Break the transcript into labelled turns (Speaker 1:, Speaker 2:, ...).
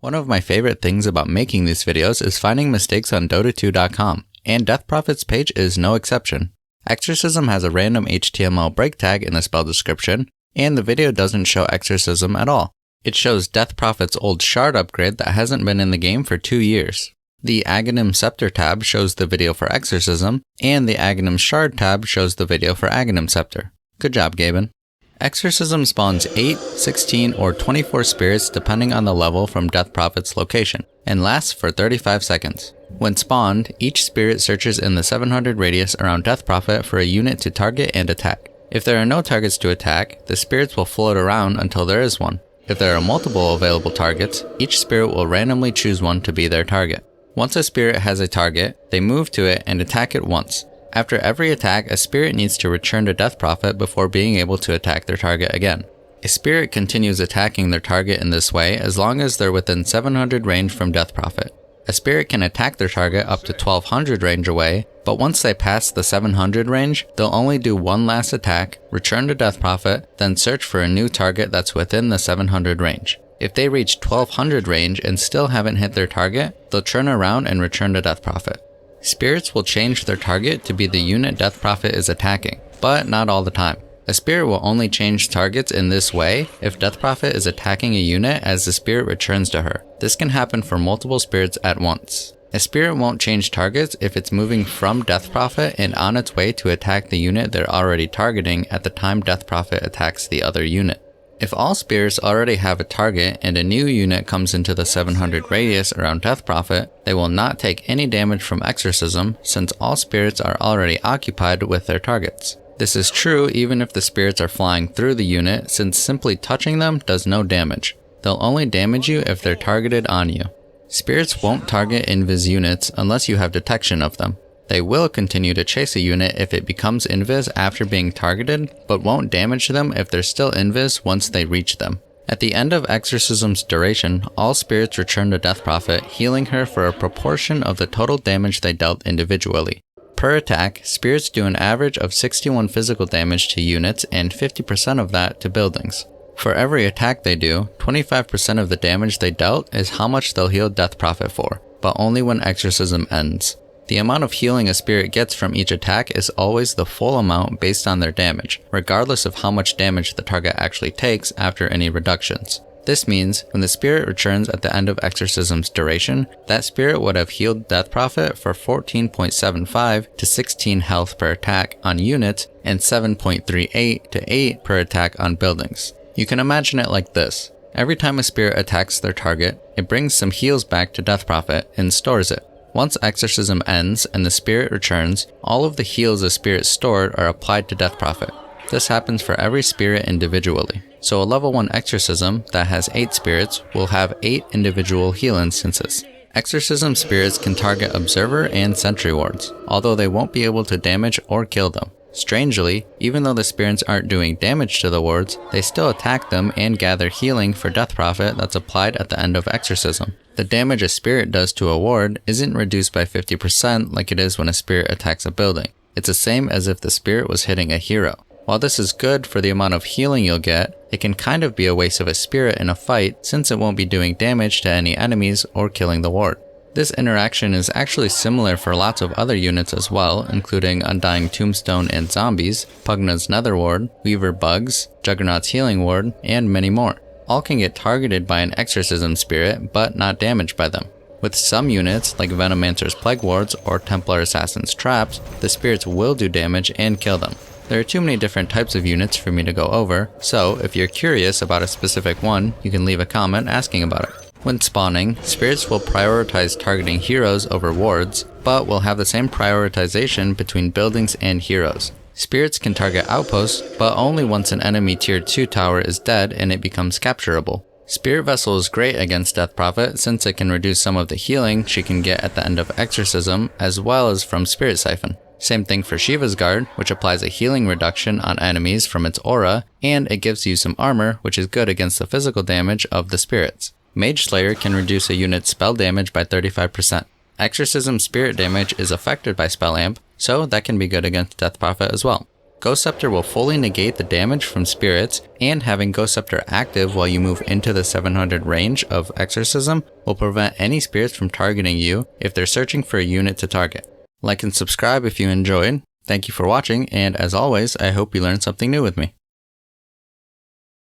Speaker 1: One of my favorite things about making these videos is finding mistakes on Dota2.com, and Death Prophet's page is no exception. Exorcism has a random HTML break tag in the spell description, and the video doesn't show Exorcism at all. It shows Death Prophet's old shard upgrade that hasn't been in the game for 2 years. The Aghanim Scepter tab shows the video for Exorcism, and the Aghanim Shard tab shows the video for Aghanim Scepter. Good job, Gaben. Exorcism spawns 8, 16, or 24 spirits depending on the level from Death Prophet's location, and lasts for 35 seconds. When spawned, each spirit searches in the 700 radius around Death Prophet for a unit to target and attack. If there are no targets to attack, the spirits will float around until there is one. If there are multiple available targets, each spirit will randomly choose one to be their target. Once a spirit has a target, they move to it and attack it once. After every attack, a spirit needs to return to Death Prophet before being able to attack their target again. A spirit continues attacking their target in this way as long as they're within 700 range from Death Prophet. A spirit can attack their target up to 1200 range away, but once they pass the 700 range, they'll only do one last attack, return to Death Prophet, then search for a new target that's within the 700 range. If they reach 1200 range and still haven't hit their target, they'll turn around and return to Death Prophet. Spirits will change their target to be the unit Death Prophet is attacking, but not all the time. A spirit will only change targets in this way if Death Prophet is attacking a unit as the spirit returns to her. This can happen for multiple spirits at once. A spirit won't change targets if it's moving from Death Prophet and on its way to attack the unit they're already targeting at the time Death Prophet attacks the other unit. If all spirits already have a target and a new unit comes into the 700 radius around Death Prophet, they will not take any damage from Exorcism since all spirits are already occupied with their targets. This is true even if the spirits are flying through the unit since simply touching them does no damage. They'll only damage you if they're targeted on you. Spirits won't target invis units unless you have detection of them. They will continue to chase a unit if it becomes invis after being targeted, but won't damage them if they're still invis once they reach them. At the end of Exorcism's duration, all spirits return to Death Prophet, healing her for a proportion of the total damage they dealt individually. Per attack, spirits do an average of 61 physical damage to units and 50% of that to buildings. For every attack they do, 25% of the damage they dealt is how much they'll heal Death Prophet for, but only when Exorcism ends. The amount of healing a spirit gets from each attack is always the full amount based on their damage, regardless of how much damage the target actually takes after any reductions. This means, when the spirit returns at the end of Exorcism's duration, that spirit would have healed Death Prophet for 14.75 to 16 health per attack on units and 7.38 to 8 per attack on buildings. You can imagine it like this. Every time a spirit attacks their target, it brings some heals back to Death Prophet and stores it. Once Exorcism ends and the spirit returns, all of the heals the spirit stored are applied to Death Prophet. This happens for every spirit individually. So a level 1 Exorcism that has 8 spirits will have 8 individual heal instances. Exorcism spirits can target Observer and Sentry wards, although they won't be able to damage or kill them. Strangely, even though the spirits aren't doing damage to the wards, they still attack them and gather healing for Death Prophet that's applied at the end of Exorcism. The damage a spirit does to a ward isn't reduced by 50% like it is when a spirit attacks a building. It's the same as if the spirit was hitting a hero. While this is good for the amount of healing you'll get, it can kind of be a waste of a spirit in a fight since it won't be doing damage to any enemies or killing the ward. This interaction is actually similar for lots of other units as well, including Undying Tombstone and Zombies, Pugna's Nether Ward, Weaver Bugs, Juggernaut's Healing Ward, and many more. All can get targeted by an Exorcism spirit, but not damaged by them. With some units, like Venomancer's Plague Wards or Templar Assassin's Traps, the spirits will do damage and kill them. There are too many different types of units for me to go over, so if you're curious about a specific one, you can leave a comment asking about it. When spawning, spirits will prioritize targeting heroes over wards, but will have the same prioritization between buildings and heroes. Spirits can target outposts, but only once an enemy tier 2 tower is dead and it becomes capturable. Spirit Vessel is great against Death Prophet since it can reduce some of the healing she can get at the end of Exorcism as well as from Spirit Siphon. Same thing for Shiva's Guard, which applies a healing reduction on enemies from its aura, and it gives you some armor, which is good against the physical damage of the spirits. Mage Slayer can reduce a unit's spell damage by 35%. Exorcism spirit damage is affected by Spell Amp, so that can be good against Death Prophet as well. Ghost Scepter will fully negate the damage from spirits, and having Ghost Scepter active while you move into the 700 range of Exorcism will prevent any spirits from targeting you if they're searching for a unit to target. Like and subscribe if you enjoyed. Thank you for watching, and as always, I hope you learned something new with me.